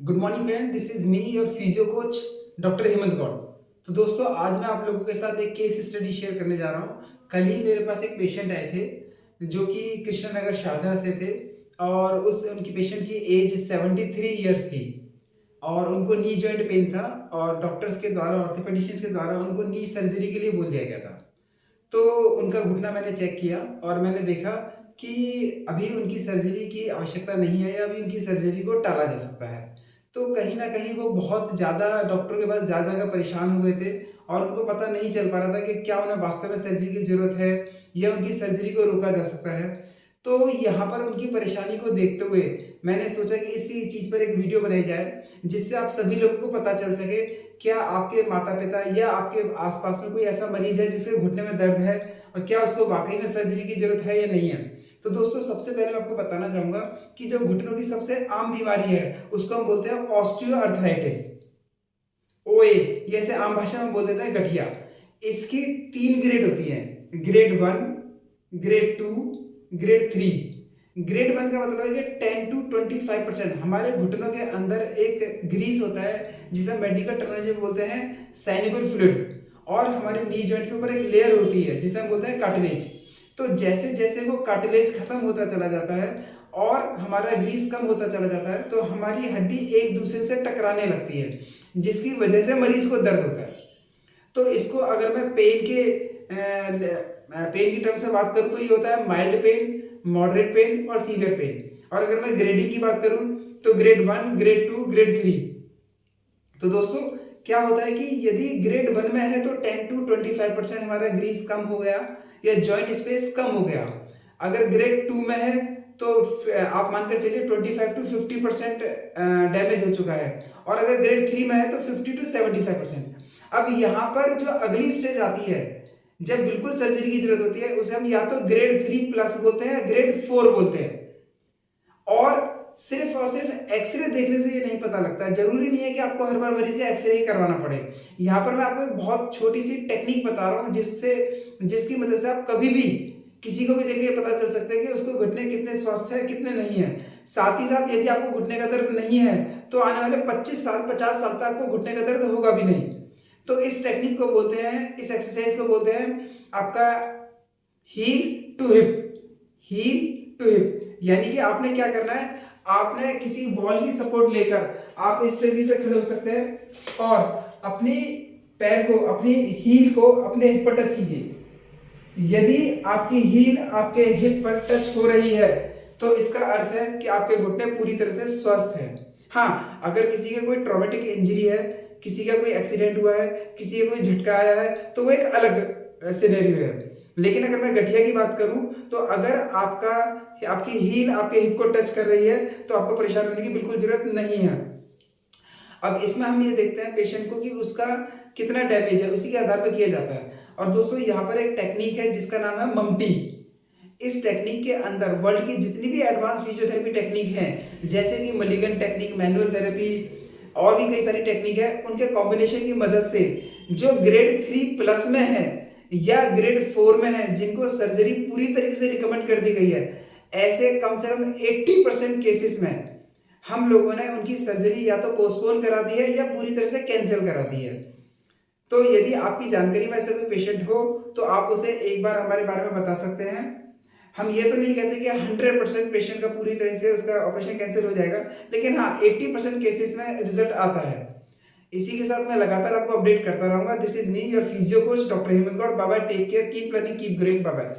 Good morning friend, this is me your physio coach doctor Hemant Gaur. तो दोस्तों, आज मैं आप लोगों के साथ एक केस स्टडी शेयर करने जा रहा हूँ। कल ही मेरे पास एक पेशेंट आए थे जो कि कृष्णनगर शारदा से थे और उनकी पेशेंट की एज 73 ईयर्स थी और उनको नी जॉइंट पेन था और डॉक्टर्स के द्वारा, ऑर्थोपेडिशियंस के द्वारा उनको नी सर्जरी के लिए बोल दिया गया था। तो उनका घुटना मैंने चेक किया और मैंने देखा कि अभी उनकी सर्जरी की आवश्यकता नहीं है या अभी उनकी सर्जरी को टाला जा सकता है। तो कहीं न कहीं वो बहुत ज़्यादा डॉक्टरों के पास जा परेशान हो गए थे और उनको पता नहीं चल पा रहा था कि क्या उन्हें वास्तव में सर्जरी की ज़रूरत है या उनकी सर्जरी को रोका जा सकता है। तो यहाँ पर उनकी परेशानी को देखते हुए मैंने सोचा कि इसी चीज़ पर एक वीडियो बनाई जाए, जिससे आप सभी लोगों को पता चल सके क्या आपके माता-पिता या आपके आस-पास में कोई ऐसा मरीज़ है जिसके घुटने में दर्द है और क्या उसको वाक़ई में सर्जरी की ज़रूरत है या नहीं है। तो दोस्तों, सबसे पहले मैं आपको बताना चाहूँगा कि जो घुटनों की सबसे आम बीमारी है, उसको हम बोलते हैं ऑस्टियोआर्थराइटिस, ओए, ये ऐसे आम भाषा में बोल देते हैं गठिया। इसकी 3 ग्रेड होती हैं, ग्रेड 1, ग्रेड 2, ग्रेड 3। ग्रेड 1 का मतलब है कि 10 टू 25% हमारे घुटनों के अंदर एक ग्रीस होता है जिसे मेडिकल टर्मिनोलॉजी में बोलते हैं साइनेबल फ्लूइड, और हमारे नी जॉइंट के ऊपर एक लेयर होती है जिसे हम बोलते हैं कार्टिलेज। तो जैसे जैसे वो कार्टिलेज खत्म होता चला जाता है और हमारा ग्रीस कम होता चला जाता है तो हमारी हड्डी एक दूसरे से टकराने लगती है, जिसकी वजह से मरीज को दर्द होता है। तो इसको अगर मैं पेन की टर्म से बात करूं तो ये होता है माइल्ड पेन, मॉडरेट पेन और सीवियर पेन। और अगर मैं ग्रेडिंग की बात करूं तो ग्रेड 1, ग्रेड 2, ग्रेड 3। तो दोस्तों, क्या होता है कि यदि ग्रेड 1 में है तो 10 टू 25% हमारा ग्रीस कम हो गया या जॉइंट स्पेस कम हो गया। अगर ग्रेड 2 में है तो आप मानकर चलिए 25 टू 50% डैमेज हो चुका है, और अगर ग्रेड 3 में है तो 50 टू 75%। अब यहाँ पर जो अगली स्टेज आती है जब बिल्कुल सर्जरी की जरूरत होती है, उसे हम या तो ग्रेड 3 प्लस बोलते हैं, ग्रेड 4 बोलते हैं। और सिर्फ एक्सरे देखने से ये नहीं पता लगता, जरूरी नहीं है कि आपको हर बार मरीज का एक्सरे ही करवाना पड़े। यहाँ पर मैं आपको एक बहुत छोटी सी टेक्निक बता रहा हूँ जिसकी मदद से आप कभी भी किसी को भी देख के पता चल सकता है कि उसको घुटने कितने स्वस्थ है कितने नहीं है। साथ ही साथ यदि आपको घुटने का दर्द नहीं है तो आने वाले 25 साल 50 साल तक आपको घुटने का दर्द होगा भी नहीं। तो इस टेक्निक को बोलते हैं, इस एक्सरसाइज को बोलते हैं आपका heel to hip. Heel to hip यानी कि आपने क्या करना है, आपने किसी वॉल की सपोर्ट लेकर आप इस तरीके से खड़े हो सकते हैं और अपनी पैर को, अपनी हील को अपने हिप पर टच कीजिए। यदि आपकी हील आपके हिप पर टच हो रही है तो इसका अर्थ है कि आपके घुटने पूरी तरह से स्वस्थ हैं। हाँ, अगर किसी का कोई ट्रॉमेटिक इंजरी है, किसी का कोई एक्सीडेंट हुआ है, किसी का कोई झटका आया है तो वो एक अलग सिनेरियो है। लेकिन अगर मैं गठिया की बात करूं तो अगर आपकी हील आपके हिप को टच कर रही है तो आपको परेशान होने की बिल्कुल जरूरत नहीं है। अब इसमें हम ये देखते हैं पेशेंट को कि उसका कितना डैमेज है, उसी के आधार पर किया जाता है। और दोस्तों, यहाँ पर एक टेक्निक है जिसका नाम है मम्टी। इस टेक्निक के अंदर वर्ल्ड की जितनी भी एडवांस फिजियोथेरेपी टेक्निक है, जैसे कि मलिगन टेक्निक, मैनुअल थेरेपी और भी कई सारी टेक्निक है, उनके कॉम्बिनेशन की मदद से जो ग्रेड 3 प्लस में है या ग्रेड 4 में है, जिनको सर्जरी पूरी तरीके से रिकमेंड कर दी गई है, ऐसे कम से कम 80% केसेस में हम लोगों ने उनकी सर्जरी या तो पोस्टपोन करा दी है या पूरी तरह से कैंसिल करा दी है। तो यदि आपकी जानकारी में ऐसा कोई पेशेंट हो तो आप उसे एक बार हमारे बारे में बता सकते हैं। हम ये तो नहीं कहते कि 100% पेशेंट का पूरी तरह से उसका ऑपरेशन कैंसिल हो जाएगा, लेकिन हाँ, 80% केसेस में रिजल्ट आता है। इसी के साथ मैं लगातार आपको अपडेट करता रहूंगा। This is me your physio coach doctor Hemant Gaur. Bye bye, take care, keep learning, keep growing, bye bye.